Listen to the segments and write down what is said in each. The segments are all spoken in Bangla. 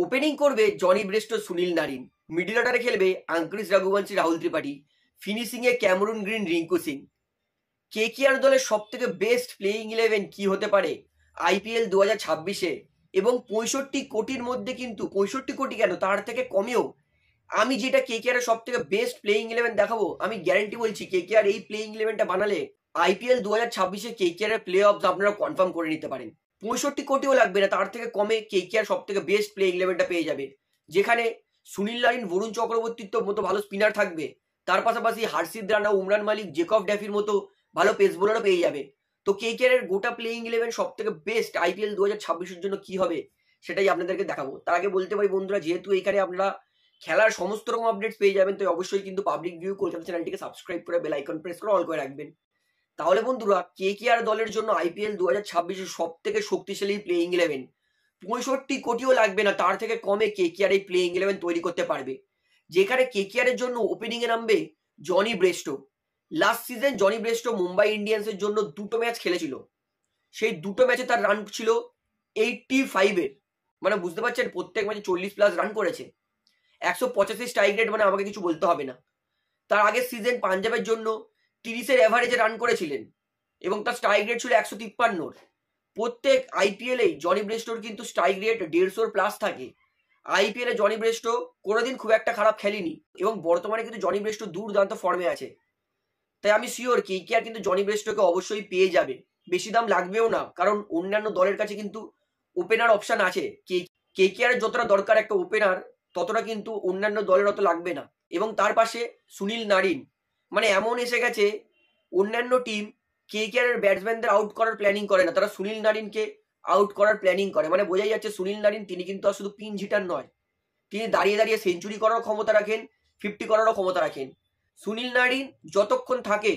ওপেনিং করবে Jonny Bairstow, Sunil Narine. Middle অর্ডারে খেলবে আঙ্কুরিশ রঘুবংশী, রাহুল ত্রিপাঠী। ফিনিশিং এ Cameron Green, Rinku Singh. KKR দলের সব থেকে বেস্ট প্লেইং 11 কি হতে পারে আইপিএল 2026-এ? এবং 65 কোটির মধ্যে, কিন্তু 65 কোটি কেন, তার থেকে কমেও আমি যেটা কেকেআর এর সব থেকে বেস্ট প্লেইং 11 দেখাবো, আমি গ্যারান্টি বলছি কেকেআর এই প্লেইং 11টা বানালে আইপিএল 2026-এ কেকেআর এর প্লে অফ আপনারা কনফার্ম করে নিতে পারেন। 65 কোটিও লাগবে না, তার থেকে কমে কেকেআর সব থেকে বেস্ট প্লেইং 11টা পেয়ে যাবে, যেখানে সুনীল নারিন, বরুণ চক্রবর্তীর মতো ভালো স্পিনার থাকবে, তার পাশাপাশি হার্ষিদ রানা, উমরান মালিক, জেকব ড্যাফির মতো ভালো পেস বোলারও পেয়ে যাবে। তো কেকেআর এর গোটা প্লেইং 11 সব থেকে বেস্ট আইপিএল 2026-এর জন্য কি হবে সেটাই আপনাদেরকে দেখাবো। তার আগে বলতে পারি বন্ধুরা, যেহেতু এখানে আপনারা খেলার সমস্ত রকম আপডেটস পেয়ে যাবেন, তো অবশ্যই কিন্তু পাবলিক ভিউ কলকাতা চ্যানেলটিকে সাবস্ক্রাইব করে বেল আইকন প্রেস করে অল করে রাখবেন। তাহলে বন্ধুরা, কেকেআর দলের জন্য আইপিএল 2026-এর সব থেকে শক্তিশালী প্লেইং 11 65 কোটিও লাগবে না, তার থেকে কমে কেকেআর এই প্লেইং 11 তৈরি করতে পারবে, যেখানে কেকেআর এর জন্য ওপেনিং এ নামবে Jonny Bairstow. Last season Jonny Bairstow Mumbai ইন্ডিয়ান্সের জন্য 2টো ম্যাচ খেলেছিল, সেই 2টো ম্যাচে তার রান ছিল 85-এর, মানে বুঝতে পারছেন প্রত্যেক ম্যাচে 40+ রান করেছে। 185 স্ট্রাইক রেট, মানে আমাকে কিছু বলতে হবে না। তার আগের সিজন পাঞ্জাবের জন্য 30-এর এভারেজে রান করেছিলেন এবং তার স্ট্রাইক রেট ছিল 153। প্রত্যেক আইপিএল জনি ব্রেস্টোর কিন্তু স্ট্রাইক রেট 150+ থাকে। আইপিএল জনি ব্রেস্টো কোনোদিন খুব একটা খারাপ খেলেনি এবং বর্তমানে কিন্তু জনি ব্রেস্টো দুর্দান্ত ফর্মে আছে। তাই আমি শিওর কেকেআর কিন্তু জনি ব্রেস্টোকে অবশ্যই পেয়ে যাবে, বেশি দাম লাগবেও না, কারণ অন্যান্য দলের কাছে কিন্তু ওপেনার অপশন আছে। কেকেআর যতটা দরকার একটা ওপেনার, ততটা কিন্তু অন্যান্য দলের অত লাগবে না। এবং তার পাশে সুনীল নারিন, মানে এমন এসে গেছে অন্যান্য টিম কেকেআর এর ব্যাটসম্যানদের আউট করার প্ল্যানিং করে না, তারা সুনীল নারিনকে আউট করার প্ল্যানিং করে। মানে বোঝাই যাচ্ছে সুনীল নারিন তিনি কিন্তু আর শুধু পিন ঝিটার নয়, তিনি দাঁড়িয়ে দাঁড়িয়ে সেঞ্চুরি করার ক্ষমতা রাখেন, 50 করারও ক্ষমতা রাখেন। সুনীল নারিন যতক্ষণ থাকে,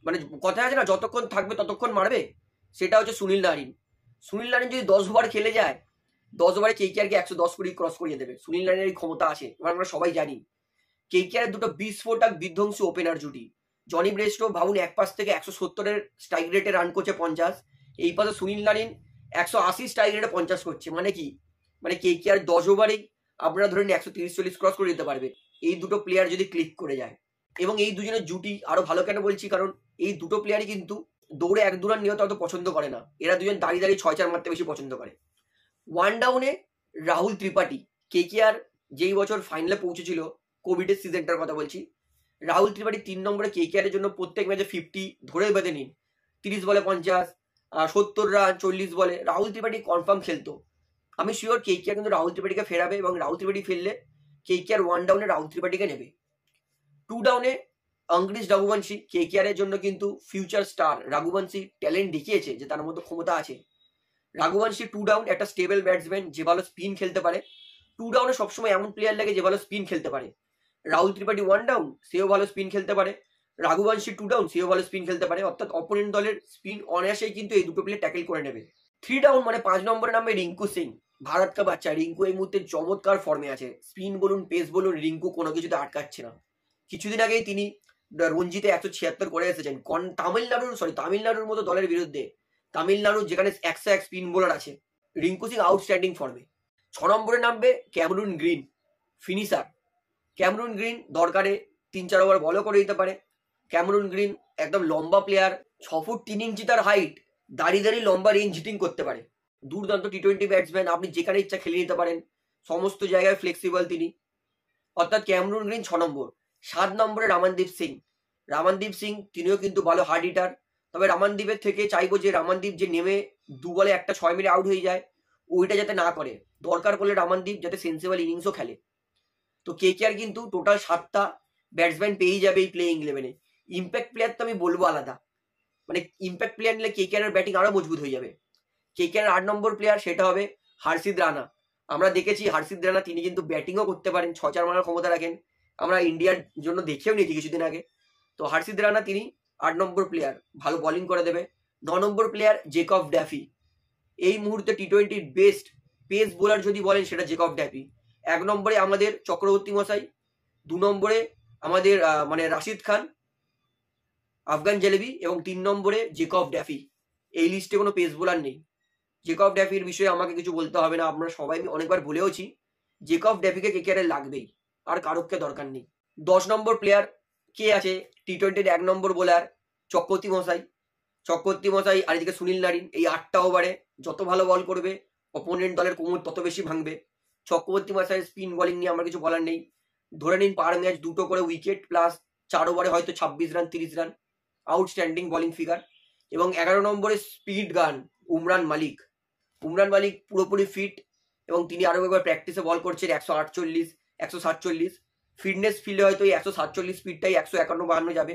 মানে কথা আছে না, যতক্ষণ থাকবে ততক্ষণ মারবে, সেটা হচ্ছে সুনীল নারিন। সুনীল নারিন যদি 10 ওভার খেলে যায়, 10 ওভারে কেকেআরকে 110 কোটি ক্রস করিয়ে দেবে। সুনীল নারিনের এই ক্ষমতা আছে, আমরা সবাই জানি। কেকেআর দুটো বিস্ফোরক বিধ্বংসী ওপেনার জুটি, জনি ব্রেস্টো ভাবুন এক পাশ থেকে 170-এর স্ট্রাইক রেটে রান করছে 50, এই পাশে সুনীল নারিন 180 স্ট্রাইক রেটে 50 করছে। মানে কি, মানে কেকেআর 10 ওভারেই আপনারা ধরেন 130-40 ক্রস করে দিতে পারবে এই দুটো প্লেয়ার যদি ক্লিক করে যায়। এবং এই দুজনের জুটি আরো ভালো কেন বলছি, কারণ এই দুটো প্লেয়ারই কিন্তু দৌড়ে 1-2 রান নিয়ে তত পছন্দ করে না, এরা দুজন দাঁড়িয়ে দাঁড়িয়ে 6-4 মারতে বেশি পছন্দ করে। ওয়ান ডাউনে রাহুল ত্রিপাঠী, কেকেআর যেই বছর ফাইনালে পৌঁছেছিল, কোভিডের সিজনটার কথা বলছি, রাহুল ত্রিপাঠী 3 নম্বরে কেকেআর এর জন্য প্রত্যেক ম্যাচে 50 ধরে বেঁধে নিন, 30 বলে 50, 70 রান 40 বলে রাহুল ত্রিপাঠী কনফার্ম খেলতো। আমি শিওর কেকেআর কিন্তু রাহুল ত্রিপাঠীকে ফেরাবে এবং রাহুল ত্রিপাঠী ফেললে কেকেআর ওয়ান ডাউনে রাহুল ত্রিপাঠীকে নেবে। 2 ডাউনে আঙ্কুরিশ রঘুবংশী, কেকেআর এর জন্য কিন্তু ফিউচার স্টার। রঘুবংশী ট্যালেন্ট দেখিয়েছে যে তার মধ্যে ক্ষমতা আছে। রঘুবংশী 2 ডাউন একটা স্টেবল ব্যাটসম্যান যে ভালো স্পিন খেলতে পারে। 2 ডাউনে সবসময় এমন প্লেয়ার লাগে যে ভালো স্পিন খেলতে পারে। রাহুল ত্রিপাঠী 1 ডাউন, সেও ভালো স্পিন খেলতে পারে। রঘুবংশী 2 ডাউন, সেও ভালো স্পিন খেলতে পারে। অর্থাৎ অপোনেন্ট দলের স্পিন অনায়াসেই কিন্তু এই দুটো প্লেয়ার ট্যাকেল করে নেবে। 3 ডাউন মানে 5 নম্বরে নামবে রিঙ্কু সিং, ভারত কা বাচ্চা। রিঙ্কু এই মুহূর্তে চমৎকার ফর্মে আছে, স্পিন বলুন পেস বলুন রিঙ্কু কোনো কিছুতে আটকাচ্ছে না। কিছুদিন আগেই তিনি রঞ্জিতে 176 করে এসেছেন তামিলনাড়ুর মতো দলের বিরুদ্ধে। তামিলনাড়ু যেখানে 101 স্পিন বোলার আছে, রিঙ্কু সিং আউটস্ট্যান্ডিং ফর্মে। 6 নম্বরে নামবে Cameroon green, finisher. Cameroon green দরকারে 3-4 ওভার বলও করে দিতে পারে। ক্যামেরুন গ্রিন একদম লম্বা প্লেয়ার, 6 ফুট 3 ইঞ্চি তার হাইট, দাঁড়িয়ে দাঁড়িয়ে লম্বা রেঞ্জ হিটিং করতে পারে। দুর্দান্ত টি20 ব্যাটসম্যান, আপনি যেখানে ইচ্ছা খেলে নিতে পারেন, সমস্ত জায়গায় ফ্লেক্সিবল তিনি। অর্থাৎ ক্যামেরুন গ্রিন 6 নম্বর। 7 নম্বরে রামানদীপ সিং। রামানদীপ সিং তিনিও কিন্তু ভালো হার্ড হিটার, তবে রামানদীপের থেকে চাইবো যে রামানদীপ যে নেমে 2 বলে একটা 6 মেরে আউট হয়ে যায়, ওইটা যাতে না করে। দরকার পড়লে রামানদীপ যাতে সেন্সিবল ইনিংসও খেলে। তো কেকেআর কিন্তু টোটাল 7টা ব্যাটসম্যান পেয়ে যাবে এই প্লেইং 11-এ। ইম্প্যাক্ট প্লেয়ার তো আমি বলবো আলাদা, মানে ইম্প্যাক্ট প্লেয়ার নিলে কেকেআর এর ব্যাটিং আরো মজবুত হয়ে যাবে। কেকেআর 8 নম্বর প্লেয়ার সেটা হবে হার্ষিদ রানা। আমরা দেখেছি হার্ষিদ রানা তিনি কিন্তু ব্যাটিংও করতে পারেন, 6-4 মারার ক্ষমতা রাখেন, আমরা ইন্ডিয়ার জন্য দেখেও নিয়েছি কিছুদিন আগে। তো হার্ষিদ রানা তিনি 8 নম্বর প্লেয়ার, ভালো বোলিং করে দেবে। 9 নম্বর প্লেয়ার জেকব ড্যাফি, এই মুহূর্তে টি20 বেস্ট পেস বোলার যদি বলেন সেটা জেকব ড্যাফি। 1 নম্বরে আমাদের চক্রবর্তী মশাই, 2 নম্বরে আমাদের মানে রাশিদ খান, আফগান জেলেবি, এবং 3 নম্বরে জেকব ড্যাফি। এই লিস্টে কোনো পেস বোলার নেই। জেকব ড্যাফির বিষয়ে আমাকে কিছু বলতে হবে না, আমরা সবাই অনেকবার বলেওছি জেকব ডেভিকে কেকেআর লাগবেই, আর কারোকে দরকার নেই। 10 নম্বর প্লেয়ার কে আছে? টি20-র 1 নম্বর বোলার চক্রবর্তী মশাই। চক্রবর্তী মশাই আর এদিকে সুনীল নারিন, এই 8টা ওভারে যত ভালো বল করবে অপোনেন্ট দলের কোমর তত বেশি ভাঙবে। চক্রবর্তী মশাইয়ের স্পিন বোলিং নিয়ে আমার কিছু বলার নেই। ধরে নিন পার ম্যাচ 2টো করে উইকেট, প্লাস 4 ওভারে হয়তো 26 run 30 run, outstanding bowling figure. এবং 11 নম্বরে স্পিড গান উমরান মালিক। উমরান মালিক পুরোপুরি ফিট, এবং তিনি আরও একবার প্র্যাকটিসে বল করছেন 148 147। ফিটনেস ফিল্ডে হয়তো এই 147 স্পিডটাই 151-52 যাবে।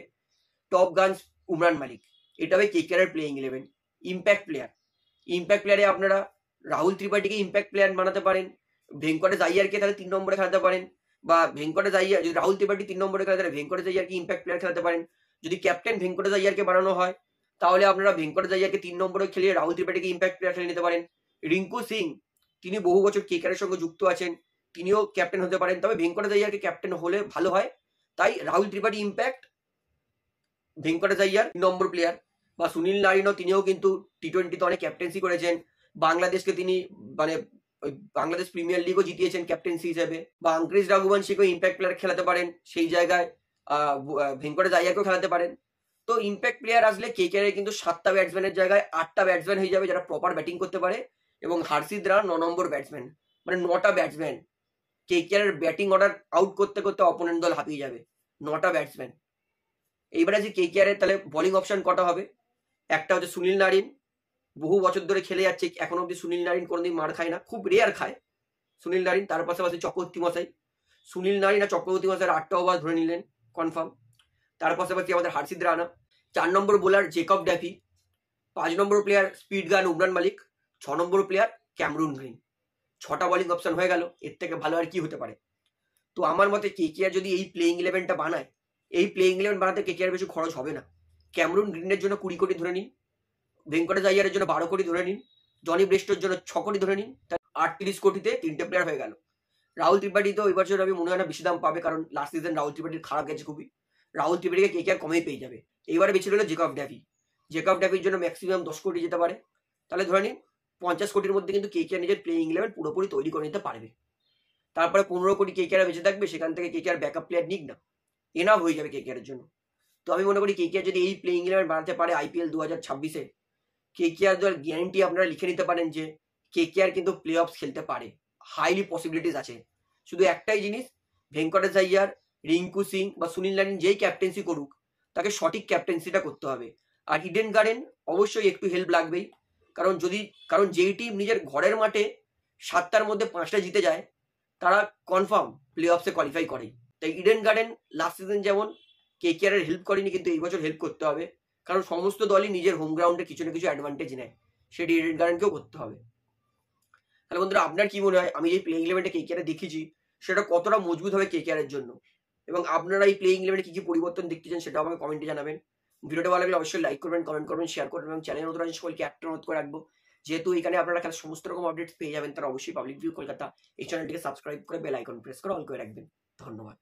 টপ গান উমরান মালিক। এটা হবে কেকেআর প্লেইং 11। ইম্প্যাক্ট প্লেয়ারে আপনারা রাহুল ত্রিপাঠীকে ইম্প্যাক্ট প্লেয়ার বানাতে পারেন, ভেঙ্কটেশ আইয়ারকে তাহলে 3 নম্বরে খেলাতে পারেন, বা ভেঙ্কটেশ আইয়ার যদি রাহুল ত্রিপাঠী 3 নম্বরে খেলে তাহলে ভেঙ্কটেশ আইয়ারকে ইম্প্যাক্ট প্লেয়ার খেলাতে পারেন। যদি ক্যাপ্টেন ভেঙ্কটেশ আইয়ারকে বানানো হয় তাহলে আপনারা ভেঙ্কটেশ আইয়ারকে 3 নম্বরে খেলিয়ে রাহুল ত্রিপাঠীকে ইম্প্যাক্ট প্লেয়ার খেলে নিতে পারেন। রিঙ্কু সিং, তিনি বহু বছর কেকেআর সঙ্গে যুক্ত আছেন, তিনিও ক্যাপ্টেন হতে পারেন, তবে ভেঙ্কটেশ আইয়ারকে ক্যাপ্টেন হলে ভালো হয়। তাই রাহুল ত্রিপাঠী ইম্প্যাক্ট, ভেঙ্কটেশ আইয়ার 3 নম্বর প্লেয়ার। বা সুনীল নারিনও, তিনিও কিন্তু টি20-তে অনেক ক্যাপ্টেন্সি করেছেন, বাংলাদেশকে তিনি মানে বাংলাদেশ প্রিমিয়ার লিগও জিতিয়েছেন ক্যাপ্টেন্সি হিসেবে। বা আঙ্ক্রিস রাঘুবংশীকেও ইম্প্যাক্ট প্লেয়ার খেলাতে পারেন, সেই জায়গায় ভেঙ্কটেশ আইয়ারকেও খেলাতে পারেন। তো ইম্প্যাক্ট প্লেয়ার আসলে কেকেআর কিন্তু 7টা ব্যাটসম্যানের জায়গায় 8টা ব্যাটসম্যান হয়ে যাবে যারা প্রপার ব্যাটিং করতে পারে, এবং হার্ষিদ রানা 9 নম্বর ব্যাটসম্যান। মানে 9টা batsman KKR batting order out করতে করতে অপোনেন্ট দল হাঁপিয়ে যাবে। 9টা ব্যাটসম্যান। এইবারে যে কেকেআর এর তাহলে বোলিং অপশন কটা হবে? একটা হচ্ছে সুনীল নারিন, বহু বছর ধরে খেলে যাচ্ছে, এখন অব্দি সুনীল নারিন কোনোদিন মার খায় না, খুব রেয়ার খায় সুনীল নারিন। তার পাশাপাশি চক্রবর্তী মশাই, সুনীল নারিন আর চক্রবর্তী মশাইয়ের 8টা ওভার ধরে নিলেন কনফার্ম। তার পাশাপাশি আমাদের হার্ষিদ রানা। 4 নম্বর বোলার জেকব ড্যাফি। 5 নম্বর player speed gun Umran Malik. 6 নম্বর প্লেয়ার ক্যামরুন গ্রিন। 6টা বোলিং অপশন হয়ে গেল, এর থেকে ভালো আর কি হতে পারে? তো আমার মতে কেকেআর যদি এই প্লেইং 11টা বানায়, এই প্লেইং 11 বানাতে কেকেআর বেশি খরচ হবে না। ক্যামরুন গ্রিনের জন্য 20 কোটি ধরে নিন, ভেঙ্কটেশ আইয়ারের জন্য 12 কোটি ধরে নিন, জনি ব্রেস্টোর জন্য 6 কোটি ধরে নিন, 38 কোটিতে 3টে প্লেয়ার হয়ে গেল। রাহুল ত্রিপাঠী তো এই বছর আমি মনে হয় না বেশি দাম পাবে, কারণ লাস্ট সিজন রাহুল ত্রিপাঠীর খারাপ গেছে খুবই। রাহুল ত্রিপাঠীকে কেকেআর কমেই পেয়ে যাবে। এইবারে বেছে রইল জেকব ড্যাফি। জেকব ড্যাফির জন্য ম্যাক্সিমাম 10 কোটি যেতে পারে। তাহলে ধরে নিন 50 কোটির মধ্যে কিন্তু কেকেআর নিজের প্লেইং 11 পুরোপুরি তৈরি করে নিতে পারবে। তারপরে 15 কোটি কেকেআর বেঁচে থাকবে, সেখান থেকে কেকেআর ব্যাকআপ প্লেয়ার নিক না, এনাফ হয়ে যাবে কেকেআর এর জন্য। তো আমি মনে করি কেকেআর যদি এই প্লেইং 11 বানাতে পারে আইপিএল 2026-এ, কেকেআর দল গ্যারান্টি আপনারা লিখে নিতে পারেন যে কেকেআর কিন্তু প্লে অফস খেলতে পারে, হাইলি পসিবিলিটিস আছে। শুধু একটাই জিনিস, ভেঙ্কটেশ আইয়ার, রিঙ্কু সিং বা সুনীল নারিন যেই ক্যাপ্টেন্সি করুক, তাকে সঠিক ক্যাপ্টেন্সিটা করতে হবে। আর ইডেন গার্ডেন অবশ্যই একটু হেল্প লাগবেই, কারণ যেই টিম নিজের ঘরের মাঠে 7টার মধ্যে 5টা জিতে যায়, তারা কনফার্ম প্লে অফসে কোয়ালিফাই করে। তাই ইডেন গার্ডেন লাস্ট সিজন যেমন কেকেআর এর হেল্প করেনি, কিন্তু এই বছর হেল্প করতে হবে, কারণ সমস্ত দলই নিজের হোম গ্রাউন্ডে কিছু না কিছু অ্যাডভান্টেজ নেয়, সেটি ইডেন গার্ডেনকেও করতে হবে। তাহলে বন্ধুরা, আপনার কি মনে হয় আমি যে প্লেইং 11টা কেকেআর দেখেছি সেটা কতটা মজবুত হবে কেকেআর এর জন্য, এবং আপনারা এই প্লেইং 11-এ কি কি পরিবর্তন দেখতে চান সেটা আমাকে কমেন্টে জানাবেন। ভিডিওটা ভালো লাগলে অবশ্যই লাইক করবেন, কমেন্ট করবেন, শেয়ার করবেন, এবং চ্যানেল নতুন আছে সকলকে একটা অনুরোধ করে রাখবো, যেহেতু এখানে আপনারা খেলার সমস্ত রকম আপডেটস পেয়ে যাবেন, তারা অবশ্যই পাবলিক ভিউ কলকাতা এই চ্যানেলটিকে সাবস্ক্রাইব করে বেল আইকন প্রেস করে অল করে রাখবেন। ধন্যবাদ।